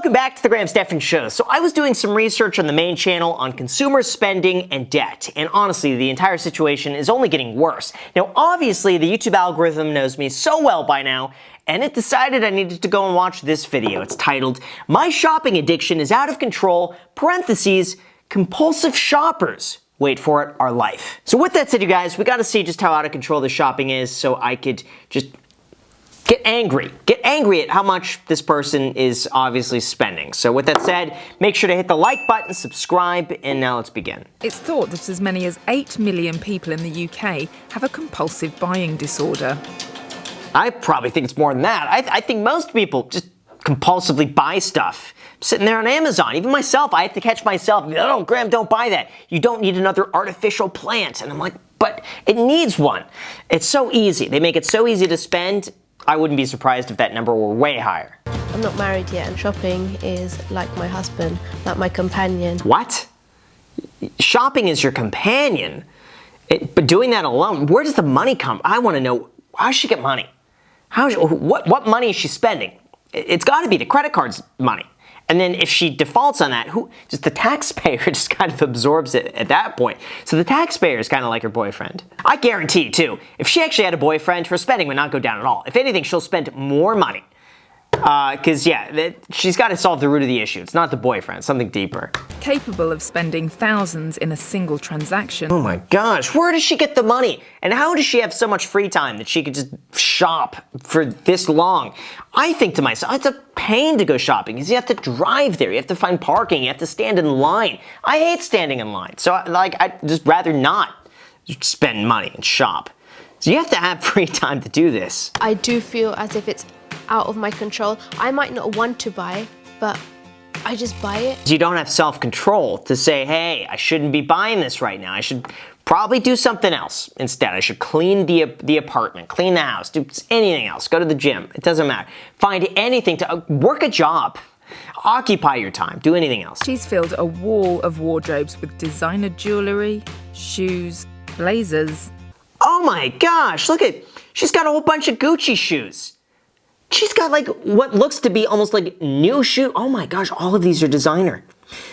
Welcome back to the Graham Stephan Show. So I was doing some research on the main channel on consumer spending and debt, and honestly, the entire situation is only getting worse. Now, obviously, the YouTube algorithm knows me so well by now, and it decided I needed to go and watch this video. It's titled, "My Shopping Addiction is Out of Control, parentheses, Compulsive Shoppers, wait for it, our life." So with that said, you guys, we gotta see just how out of control the shopping is so I could just get angry at how much this person is obviously spending. So with that said, make sure to hit the like button, subscribe, and now let's begin. It's thought that as many as 8 million people in the UK have a compulsive buying disorder. I probably think it's more than that. I think most people just compulsively buy stuff. I'm sitting there on Amazon, even myself, I have to catch myself, "Oh, Graham, don't buy that. You don't need another artificial plant." And I'm like, but it needs one. It's so easy. They make it so easy to spend. I wouldn't be surprised if that number were way higher. I'm not married yet, and shopping is like my husband, like my companion. What? Shopping is your companion? But doing that alone, where does the money come? I want to know, how does she get money? What money is she spending? It's got to be the credit card's money. And then if she defaults on that, just the taxpayer just kind of absorbs it at that point. So the taxpayer is kind of like her boyfriend. I guarantee, too, if she actually had a boyfriend, her spending would not go down at all. If anything, she'll spend more money. Because, yeah, she's got to solve the root of the issue. It's not the boyfriend, it's something deeper. Capable of spending thousands in a single transaction. Oh my gosh, where does she get the money? And how does she have so much free time that she could just shop for this long? I think to myself, it's a pain to go shopping because you have to drive there, you have to find parking, you have to stand in line. I hate standing in line, so I'd just rather not spend money and shop. So you have to have free time to do this. I do feel as if it's out of my control. I might not want to buy, but I just buy it. You don't have self-control to say, hey, I shouldn't be buying this right now. I should probably do something else instead. I should clean the apartment, clean the house, do anything else, go to the gym. It doesn't matter. Find anything to work a job. Occupy your time. Do anything else. She's filled a wall of wardrobes with designer jewellery, shoes, blazers. Oh my gosh, look at, she's got a whole bunch of Gucci shoes. She's got like what looks to be almost like new shoe. Oh my gosh, all of these are designer.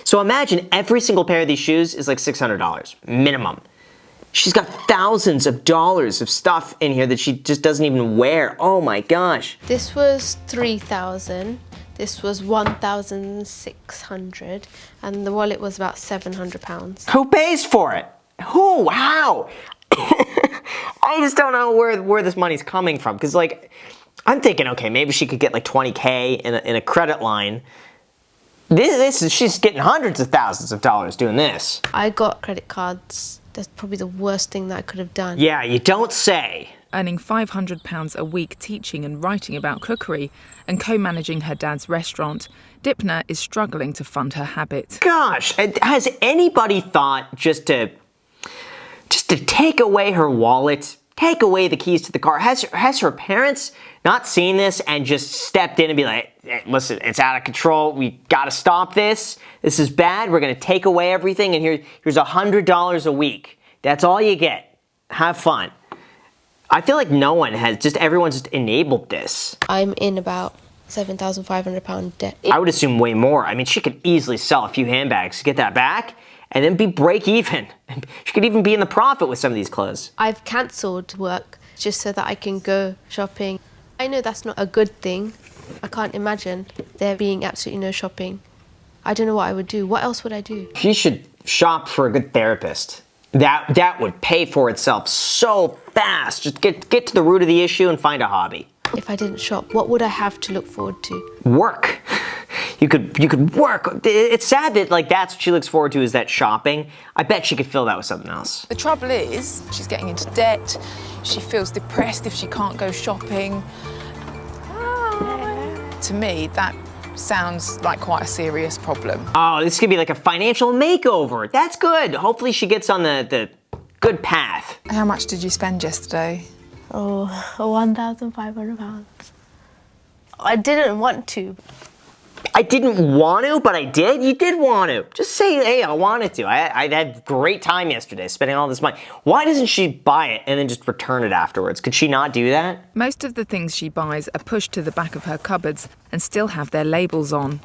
So imagine every single pair of these shoes is like $600 minimum. She's got thousands of dollars of stuff in here that she just doesn't even wear. Oh my gosh. This was 3,000. This was 1,600, and the wallet was about £700. Who pays for it? Who? How? I just don't know where this money's coming from. Because like, I'm thinking, okay, maybe she could get like 20K in a credit line. She's getting hundreds of thousands of dollars doing this. I got credit cards. That's probably the worst thing that I could have done. Yeah, you don't say. Earning £500 a week teaching and writing about cookery and co-managing her dad's restaurant, Dipna is struggling to fund her habit. Gosh, has anybody thought just to take away her wallet, take away the keys to the car? Has her parents not seen this and just stepped in and be like, hey, listen, it's out of control, we gotta stop this, this is bad, we're gonna take away everything, and here's $100 a week. That's all you get. Have fun. I feel like no one has, everyone's just enabled this. I'm in about £7,500 debt. I would assume way more. I mean, she could easily sell a few handbags to get that back, and then be break even. She could even be in the profit with some of these clothes. I've cancelled work just so that I can go shopping. I know that's not a good thing. I can't imagine there being absolutely no shopping. I don't know what I would do. What else would I do? She should shop for a good therapist. That would pay for itself so fast. Just get to the root of the issue and find a hobby. If I didn't shop, what would I have to look forward to? Work. You could work. It's sad that like that's what she looks forward to is that shopping. I bet she could fill that with something else. The trouble is, she's getting into debt. She feels depressed if she can't go shopping. To me, that sounds like quite a serious problem. Oh, this could be like a financial makeover. That's good. Hopefully she gets on the good path. How much did you spend yesterday? Oh, £1,500. I didn't want to. I didn't want to, but I did. You did want to. Just say, hey, I wanted to. I had a great time yesterday spending all this money. Why doesn't she buy it and then just return it afterwards? Could she not do that? Most of the things she buys are pushed to the back of her cupboards and still have their labels on.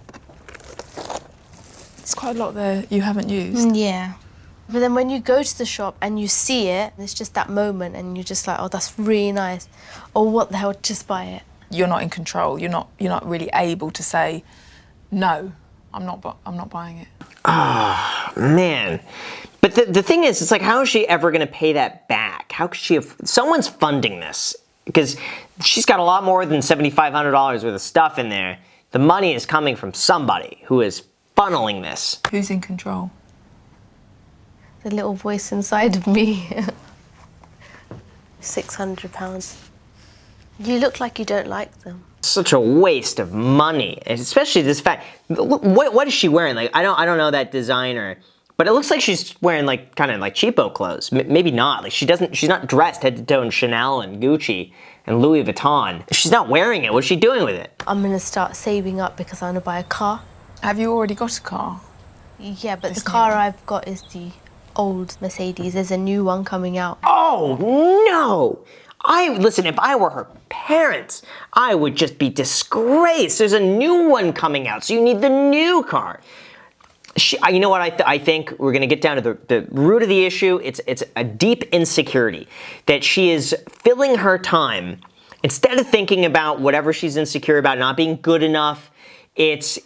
It's quite a lot there you haven't used. Yeah. But then when you go to the shop and you see it, it's just that moment and you're just like, oh, that's really nice. Or what the hell, just buy it. You're not in control. You're not really able to say, no, I'm not buying it. Oh, man. But the thing is, it's like, how is she ever going to pay that back? How could she have... Someone's funding this. Because she's got a lot more than $7,500 worth of stuff in there. The money is coming from somebody who is funneling this. Who's in control? The little voice inside of me. £600. You look like you don't like them. Such a waste of money, especially this fact. What is she wearing? Like, I don't know that designer, but it looks like she's wearing like kind of like cheapo clothes. Maybe not. Like she's not dressed head to toe in Chanel and Gucci and Louis Vuitton. She's not wearing it. What's she doing with it? I'm gonna start saving up because I'm gonna buy a car. Have you already got a car? Yeah, but the car I've got is the old Mercedes. There's a new one coming out. Oh no! Listen, if I were her parents, I would just be disgraced. There's a new one coming out, so you need the new car. You know what I think? We're going to get down to the root of the issue. It's a deep insecurity that she is filling her time. Instead of thinking about whatever she's insecure about, not being good enough, it's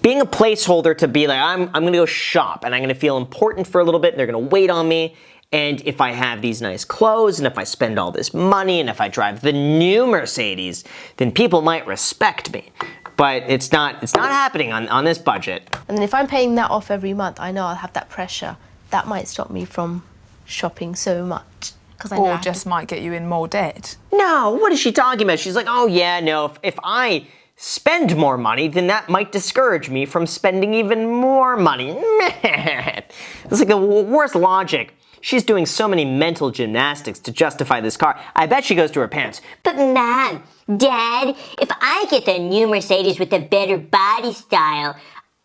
being a placeholder to be like, I'm going to go shop, and I'm going to feel important for a little bit, and they're going to wait on me. And if I have these nice clothes, and if I spend all this money, and if I drive the new Mercedes, then people might respect me. But it's not happening on this budget. And then if I'm paying that off every month, I know I'll have that pressure. That might stop me from shopping so much. Or just might get you in more debt. No, what is she talking about? She's like, oh yeah, no, if I spend more money, then that might discourage me from spending even more money. Man, it's like the worst logic. She's doing so many mental gymnastics to justify this car. I bet she goes to her parents. But Mom, Dad, if I get the new Mercedes with the better body style,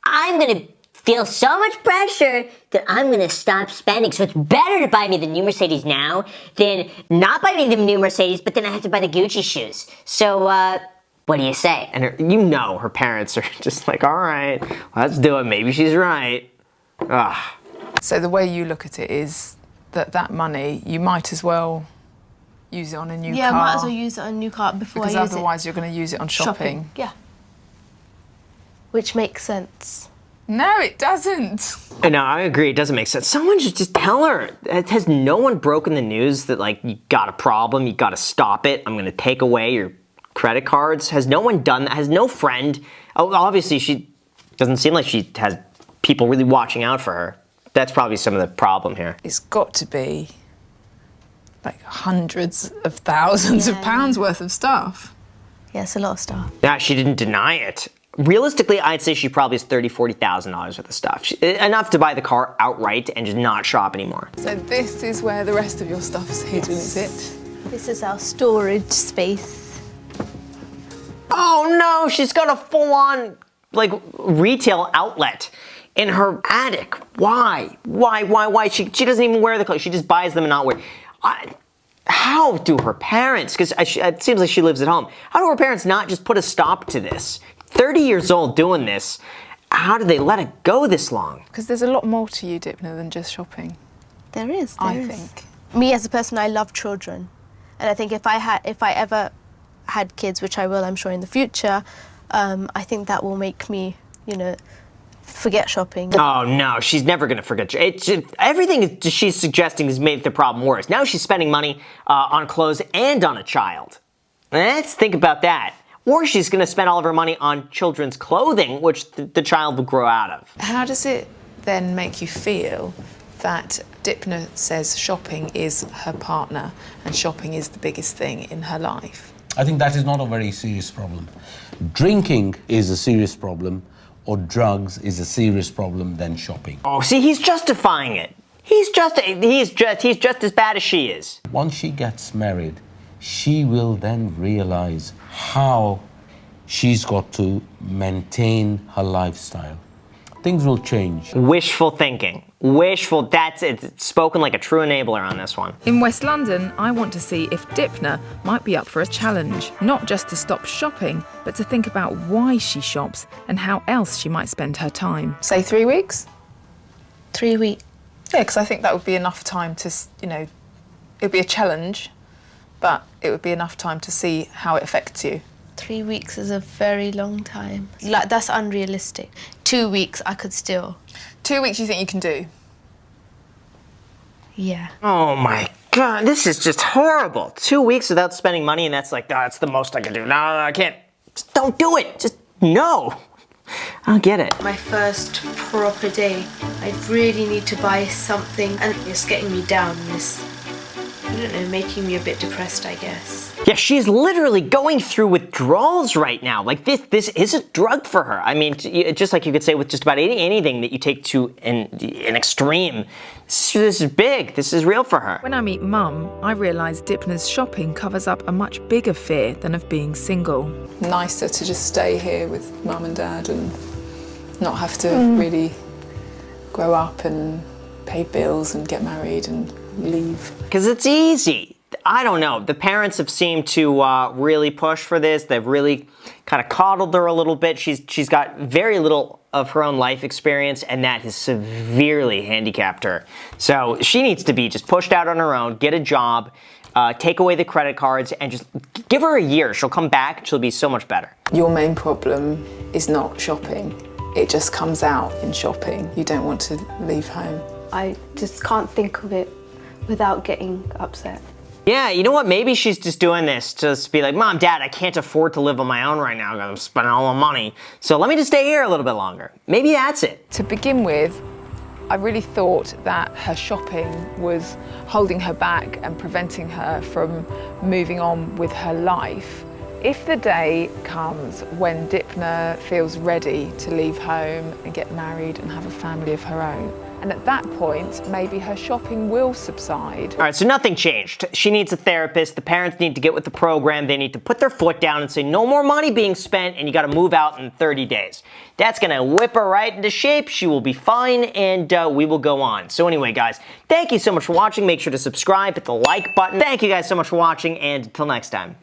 I'm gonna feel so much pressure that I'm gonna stop spending. So it's better to buy me the new Mercedes now than not buy me the new Mercedes, but then I have to buy the Gucci shoes. So, what do you say? And her parents are just like, all right, let's do it. Maybe she's right. Ugh. So the way you look at it is that money, you might as well use it on a new car. Yeah, I might as well use it on a new car before I use it. Because otherwise you're going to use it on shopping. Yeah. Which makes sense. No, it doesn't. No, I agree. It doesn't make sense. Someone should just tell her. Has no one broken the news that, like, you got a problem, you got to stop it, I'm going to take away your credit cards? Has no one done that? Has no friend? Oh, obviously, she doesn't seem like she has people really watching out for her. That's probably some of the problem here. It's got to be like hundreds of thousands of pounds worth of stuff. Yeah, it's a lot of stuff. Yeah, she didn't deny it. Realistically, I'd say she probably has $30,000, $40,000 worth of stuff. Enough to buy the car outright and just not shop anymore. So this is where the rest of your stuff's hidden, is it? This is our storage space. Oh no, she's got a full-on, like, retail outlet in her attic. Why? Why? She doesn't even wear the clothes. She just buys them and not wear. How do her parents, because it seems like she lives at home, how do her parents not just put a stop to this? 30 years old doing this, how do they let it go this long? Because there's a lot more to you, Dipna, than just shopping. There is. I think. Me as a person, I love children. And I think if I ever had kids, which I will, I'm sure, in the future, I think that will make me, forget shopping. Oh no, she's never gonna forget. Everything she's suggesting has made the problem worse. Now she's spending money on clothes and on a child. Let's think about that. Or she's gonna spend all of her money on children's clothing, which the child will grow out of. How does it then make you feel that Dipna says shopping is her partner and shopping is the biggest thing in her life? I think that is not a very serious problem. Drinking is a serious problem, or drugs is a serious problem than shopping. Oh, see, he's justifying it. He's just as bad as she is. Once she gets married, she will then realize how she's got to maintain her lifestyle. things will change. Wishful thinking. Wishful, it's spoken like a true enabler on this one. In West London, I want to see if Dipna might be up for a challenge, not just to stop shopping, but to think about why she shops and how else she might spend her time. Say 3 weeks? 3 weeks. Yeah, because I think that would be enough time to, you know, it would be a challenge, but it would be enough time to see how it affects you. 3 weeks is a very long time. Like, that's unrealistic. 2 weeks, I could still. 2 weeks you think you can do? Yeah. Oh my God, this is just horrible. 2 weeks without spending money, and that's like, that's the most I can do. No, I can't. Just don't do it. Just no. I don't get it. My first proper day, I really need to buy something, and it's getting me down. This, I don't know, making me a bit depressed, I guess. Yeah, she's literally going through withdrawals right now. Like this is a drug for her. I mean, just like you could say with just about anything that you take to an extreme. This is big. This is real for her. When I meet Mum, I realise Dipna's shopping covers up a much bigger fear than of being single. Nicer to just stay here with Mum and Dad and not have to really grow up and pay bills and get married and leave. Because it's easy. I don't know. The parents have seemed to really push for this. They've really kind of coddled her a little bit. She's got very little of her own life experience, and that has severely handicapped her. So she needs to be just pushed out on her own, get a job, take away the credit cards, and just give her a year. She'll come back and she'll be so much better. Your main problem is not shopping. It just comes out in shopping. You don't want to leave home. I just can't think of it without getting upset. Yeah, you know what? Maybe she's just doing this to just be like, Mom, Dad, I can't afford to live on my own right now because I'm spending all the money. So let me just stay here a little bit longer. Maybe that's it. To begin with, I really thought that her shopping was holding her back and preventing her from moving on with her life. If the day comes when Dipna feels ready to leave home and get married and have a family of her own, and at that point, maybe her shopping will subside. All right, so nothing changed. She needs a therapist. The parents need to get with the program. They need to put their foot down and say, no more money being spent, and you got to move out in 30 days. That's going to whip her right into shape. She will be fine, and we will go on. So anyway, guys, thank you so much for watching. Make sure to subscribe, hit the like button. Thank you guys so much for watching, and until next time.